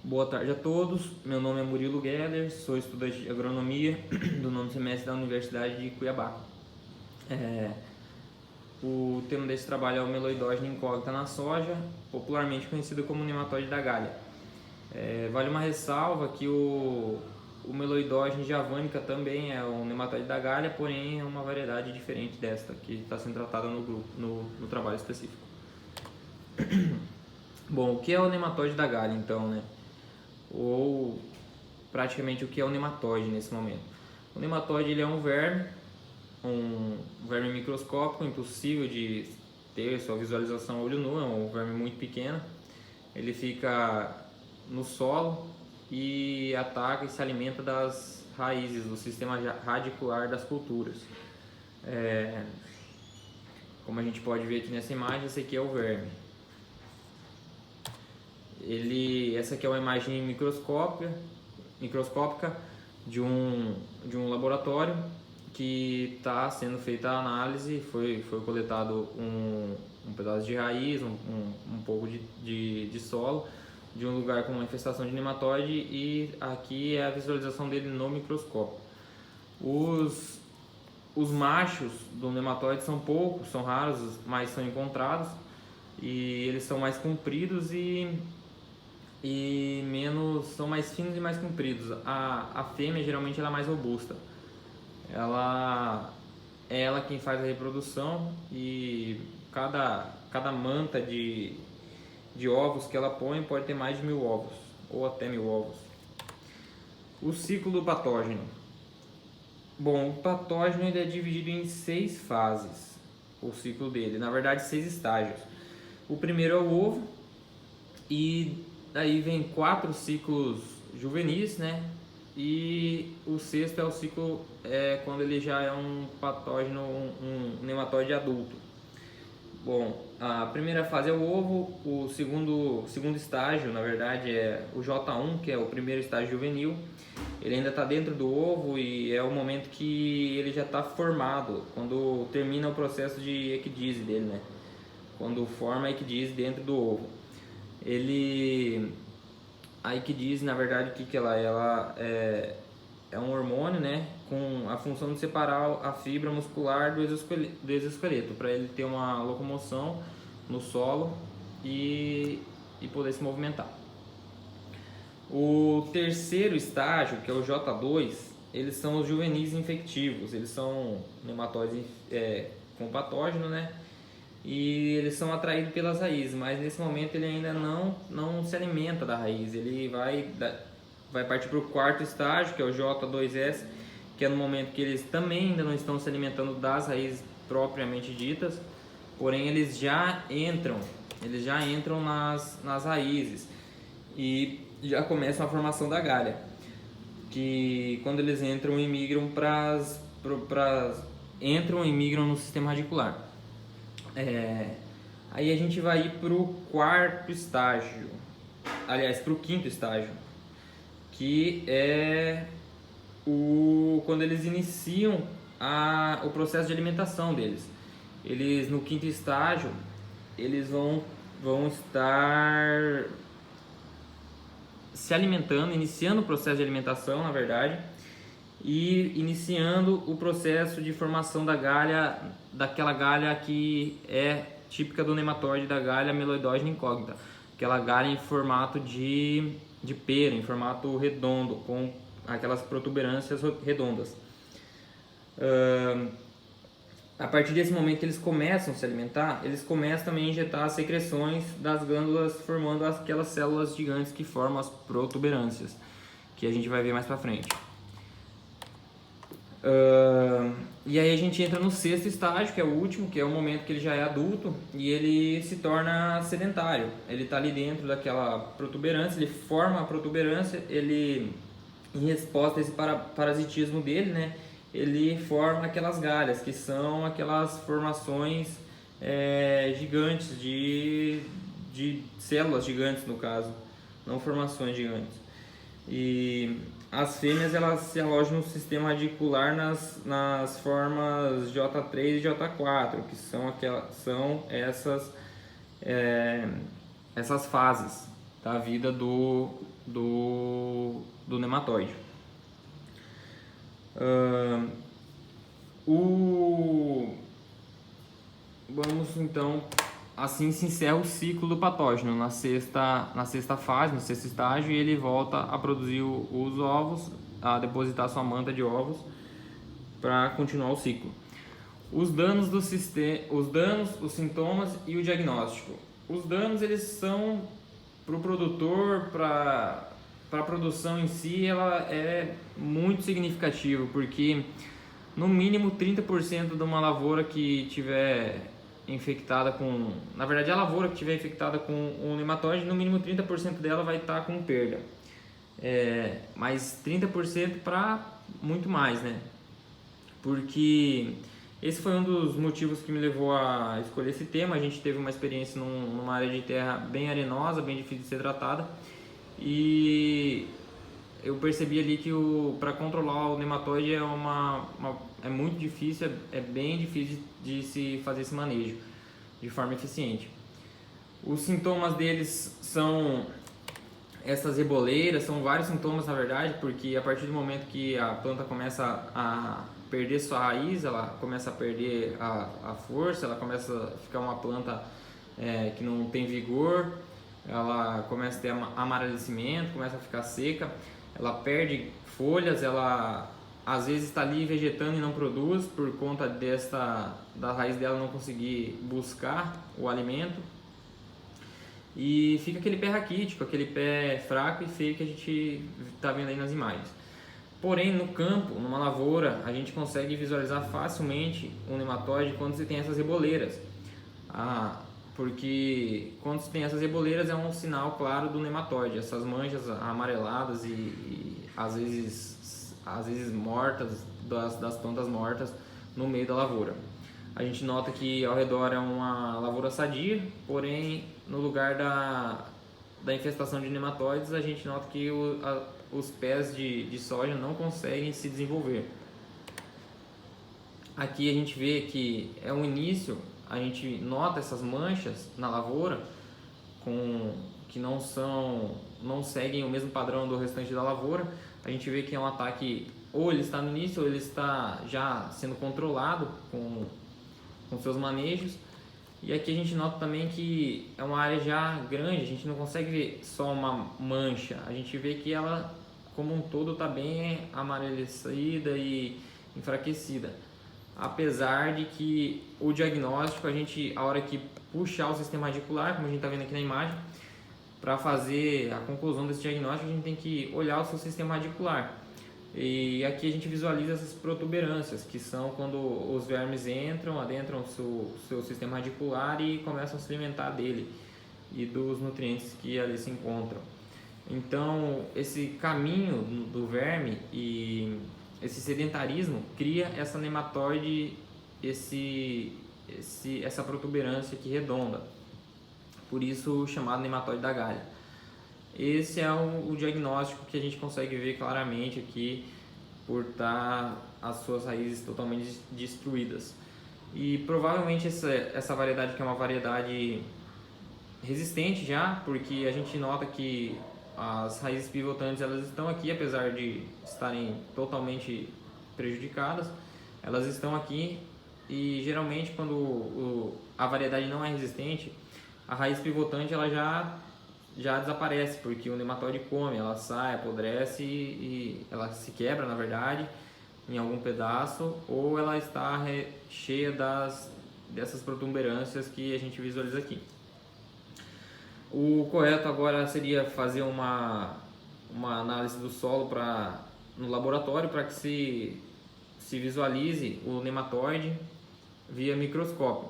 Boa tarde a todos, meu nome é Murilo Guedes, sou estudante de agronomia do nono semestre da Universidade de Cuiabá. O tema desse trabalho é o meloidógeno incógnita na soja, popularmente conhecido como nematóide da galha. Vale uma ressalva que o meloidógeno javanica também é um nematóide da galha, porém é uma variedade diferente desta que está sendo tratada no grupo, no trabalho específico. Bom, o que é o nematóide da galha então, né? Ou praticamente o que é o nematóide nesse momento. O nematóide ele é um verme microscópico, impossível de ter sua visualização a olho nu, é um verme muito pequeno. Ele fica no solo e ataca e se alimenta das raízes do sistema radicular das culturas. Como a gente pode ver aqui nessa imagem, esse aqui é o verme. Essa aqui é uma imagem microscópica de um laboratório que está sendo feita a análise. Foi coletado um pedaço de raiz, um pouco de solo de um lugar com uma infestação de nematóide, e aqui é a visualização dele no microscópio. Os machos do nematóide são poucos, são raros, mas são encontrados, e eles são mais compridos e são mais finos e mais compridos. A fêmea geralmente ela é mais robusta. Ela quem faz a reprodução, e cada manta de ovos que ela põe pode ter mais de 1000 ovos, ou até 1000 ovos. O ciclo do patógeno. Bom, o patógeno ele é dividido em 6 fases, o ciclo dele, na verdade 6 estágios. O primeiro é o ovo, e daí vem 4 ciclos juvenis, né? E o sexto é o ciclo quando ele já é um patógeno, um nematóide adulto. Bom, a primeira fase é o ovo, o segundo estágio, na verdade, é o J1, que é o primeiro estágio juvenil. Ele ainda está dentro do ovo e é o momento que ele já está formado, quando termina o processo de ecdise dele, né? Quando forma a ecdise dentro do ovo. A ecdise, na verdade, o que ela é? Ela é um hormônio, né, com a função de separar a fibra muscular do exoesqueleto, para ele ter uma locomoção no solo e poder se movimentar. O terceiro estágio, que é o J2, eles são os juvenis infectivos. Eles são nematóides com patógeno, né? E eles são atraídos pelas raízes, mas nesse momento ele ainda não se alimenta da raiz. Ele vai partir para o quarto estágio, que é o J2S, que é no momento que eles também ainda não estão se alimentando das raízes propriamente ditas, porém eles já entram nas raízes e já começam a formação da galha, que quando eles entram e migram migram no sistema radicular. Aí a gente vai ir para o quarto estágio, aliás, para o quinto estágio, que é quando eles iniciam o processo de alimentação deles. Eles, no quinto estágio, eles vão estar se alimentando, iniciando o processo de alimentação, na verdade, e iniciando o processo de formação da galha, daquela galha que é típica do nematóide da galha meloidógena incógnita, aquela galha em formato de pera, em formato redondo, com aquelas protuberâncias redondas. A partir desse momento que eles começam a se alimentar, eles começam também a injetar as secreções das glândulas, formando aquelas células gigantes que formam as protuberâncias, que a gente vai ver mais pra frente. E aí a gente entra no sexto estágio, que é o último, que é o momento que ele já é adulto e ele se torna sedentário. Ele está ali dentro daquela protuberância, ele forma a protuberância, ele, em resposta a esse parasitismo dele, né, ele forma aquelas galhas, que são aquelas formações gigantes de células gigantes, no caso, não formações gigantes. E as fêmeas elas se alojam no sistema radicular nas formas J3 e J4, que são essas fases, da vida do nematóide. Vamos então, assim se encerra o ciclo do patógeno na sexta fase, no sexto estágio, e ele volta a produzir os ovos, a depositar sua manta de ovos para continuar o ciclo. Os danos do sistema, os sintomas e o diagnóstico. Os danos, eles são para o produtor, para a produção em si, ela é muito significativa, porque no mínimo 30% de uma lavoura que tiver infectada com... Na verdade, a lavoura que tiver infectada com um nematóide, no mínimo 30% dela vai estar com perda. Mas 30% para muito mais, né? Porque esse foi um dos motivos que me levou a escolher esse tema. A gente teve uma experiência numa área de terra bem arenosa, bem difícil de ser tratada, e eu percebi ali que para controlar o nematóide é muito difícil, é bem difícil de se fazer esse manejo de forma eficiente. Os sintomas deles são essas reboleiras, são vários sintomas na verdade, porque a partir do momento que a planta começa a perder sua raiz, ela começa a perder a força, ela começa a ficar uma planta que não tem vigor, ela começa a ter amarelecimento, começa a ficar seca, ela perde folhas, ela às vezes está ali vegetando e não produz por conta da raiz dela não conseguir buscar o alimento, e fica aquele pé raquítico, aquele pé fraco e feio que a gente está vendo aí nas imagens. Porém, no campo, numa lavoura, a gente consegue visualizar facilmente um nematóide quando se tem essas reboleiras. Porque quando se tem essas reboleiras é um sinal claro do nematóide, essas manchas amareladas e às vezes mortas, das plantas mortas no meio da lavoura. A gente nota que ao redor é uma lavoura sadia, porém no lugar da infestação de nematóides a gente nota que os pés de soja não conseguem se desenvolver. Aqui a gente vê que é um início, a gente nota essas manchas na lavoura que não seguem o mesmo padrão do restante da lavoura. A gente vê que é um ataque, ou ele está no início ou ele está já sendo controlado com seus manejos. E aqui a gente nota também que é uma área já grande, a gente não consegue ver só uma mancha, a gente vê que ela como um todo está bem amarelecida e enfraquecida. Apesar de que o diagnóstico, a hora que puxar o sistema radicular, como a gente está vendo aqui na imagem, para fazer a conclusão desse diagnóstico, a gente tem que olhar o seu sistema radicular. E aqui a gente visualiza essas protuberâncias, que são quando os vermes adentram o seu sistema radicular e começam a se alimentar dele e dos nutrientes que ali se encontram. Então, esse caminho do verme e esse sedentarismo cria essa nematóide, essa protuberância aqui redonda, por isso chamado nematóide da galha. Esse é o diagnóstico que a gente consegue ver claramente aqui por estar as suas raízes totalmente destruídas. E provavelmente essa variedade que é uma variedade resistente já, porque a gente nota que as raízes pivotantes elas estão aqui, apesar de estarem totalmente prejudicadas, elas estão aqui, e geralmente quando a variedade não é resistente, a raiz pivotante ela já desaparece, porque o nematóide come, ela sai, apodrece e ela se quebra na verdade em algum pedaço, ou ela está cheia dessas protuberâncias que a gente visualiza aqui. O correto agora seria fazer uma análise do solo no laboratório para que se visualize o nematóide via microscópio,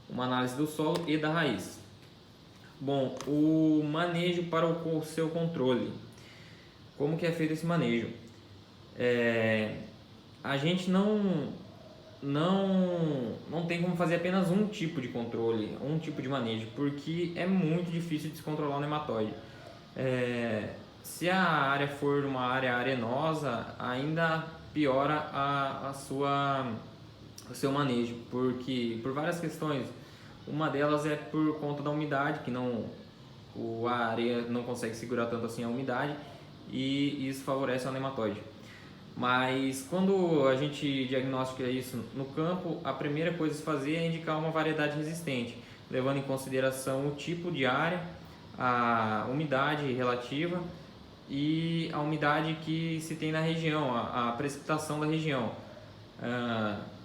uma análise do solo e da raiz. Bom, o manejo para o seu controle. Como que é feito esse manejo? A gente não tem como fazer apenas um tipo de controle, um tipo de manejo, porque é muito difícil de se controlar o nematóide. Se a área for uma área arenosa, ainda piora o seu manejo, porque por várias questões. Uma delas é por conta da umidade, que a areia não consegue segurar tanto assim a umidade e isso favorece o nematóide. Mas quando a gente diagnostica isso no campo, a primeira coisa a se fazer é indicar uma variedade resistente, levando em consideração o tipo de área, a umidade relativa e a umidade que se tem na região, a precipitação da região.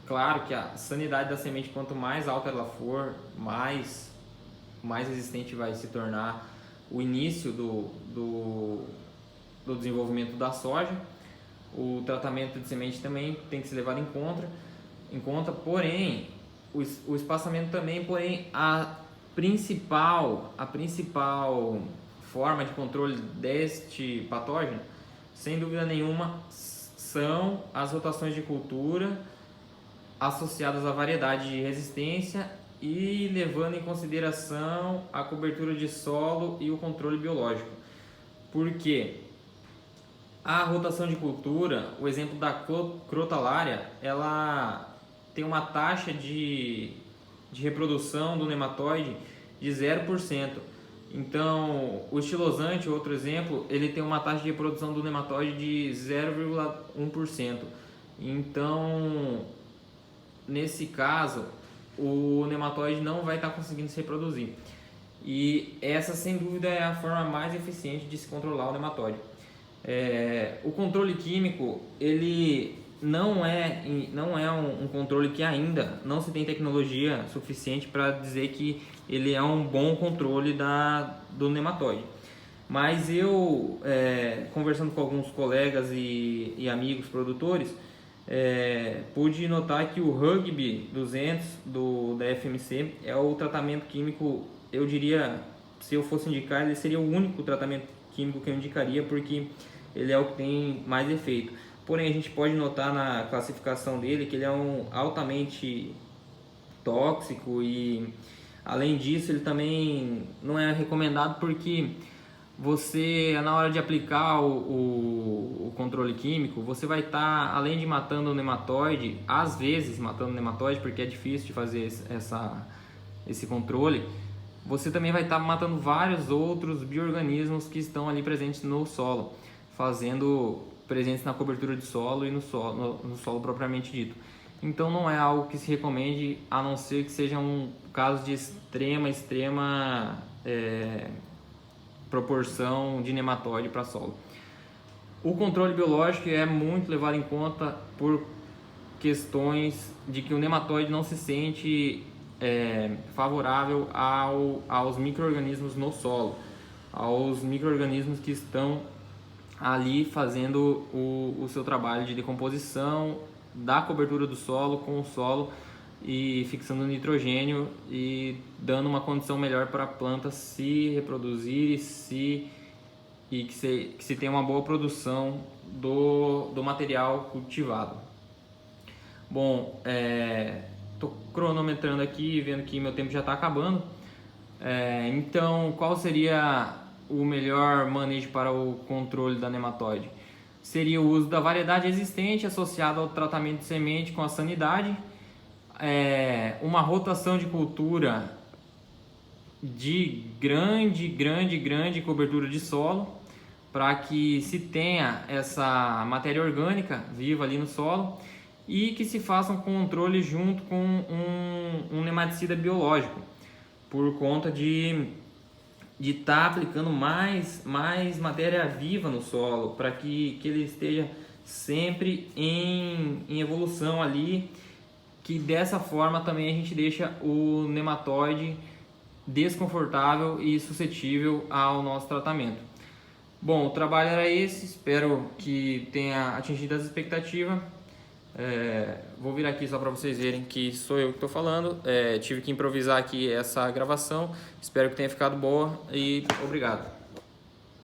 Claro que a sanidade da semente, quanto mais alta ela for, mais resistente vai se tornar o início do desenvolvimento da soja. O tratamento de semente também tem que ser levado em conta, porém o espaçamento também, porém a principal forma de controle deste patógeno, sem dúvida nenhuma, são as rotações de cultura associadas à variedade de resistência e levando em consideração a cobertura de solo e o controle biológico. Porque a rotação de cultura, o exemplo da crotalária, ela tem uma taxa de reprodução do nematóide de 0%. Então, o estilosante, outro exemplo, ele tem uma taxa de reprodução do nematóide de 0,1%. Então, nesse caso, o nematóide não vai estar conseguindo se reproduzir. E essa, sem dúvida, é a forma mais eficiente de se controlar o nematóide. O controle químico, ele não é um controle que ainda não se tem tecnologia suficiente para dizer que ele é um bom controle do nematóide. Mas eu, conversando com alguns colegas e amigos produtores, pude notar que o Rugby 200 da FMC é o tratamento químico, eu diria, se eu fosse indicar, ele seria o único tratamento químico que eu indicaria, porque ele é o que tem mais efeito. Porém, a gente pode notar na classificação dele que ele é altamente tóxico e, além disso, ele também não é recomendado porque você, na hora de aplicar o controle químico, você vai estar, além de matando o nematóide, às vezes matando o nematóide, porque é difícil de fazer esse controle, você também vai estar matando vários outros bioorganismos que estão ali presentes no solo, presentes na cobertura de solo e no solo propriamente dito. Então não é algo que se recomende, a não ser que seja um caso de extrema proporção de nematóide para solo. O controle biológico é muito levado em conta por questões de que o nematóide não se sente favorável aos micro-organismos no solo, aos micro-organismos que estão ali fazendo o seu trabalho de decomposição da cobertura do solo com o solo e fixando nitrogênio e dando uma condição melhor para a planta se reproduzir e que se tenha uma boa produção do material cultivado. Bom, estou cronometrando aqui, vendo que meu tempo já está acabando. Então, qual seria o melhor manejo para o controle da nematóide? Seria o uso da variedade existente associada ao tratamento de semente com a sanidade, uma rotação de cultura de grande cobertura de solo, para que se tenha essa matéria orgânica viva ali no solo e que se faça um controle junto com um nematicida biológico, por conta de estar aplicando mais matéria viva no solo, para que ele esteja sempre em evolução ali, que dessa forma também a gente deixa o nematóide desconfortável e suscetível ao nosso tratamento. Bom, o trabalho era esse, espero que tenha atingido as expectativas. Vou virar aqui só para vocês verem que sou eu que estou falando. Tive que improvisar aqui essa gravação, espero que tenha ficado boa e obrigado.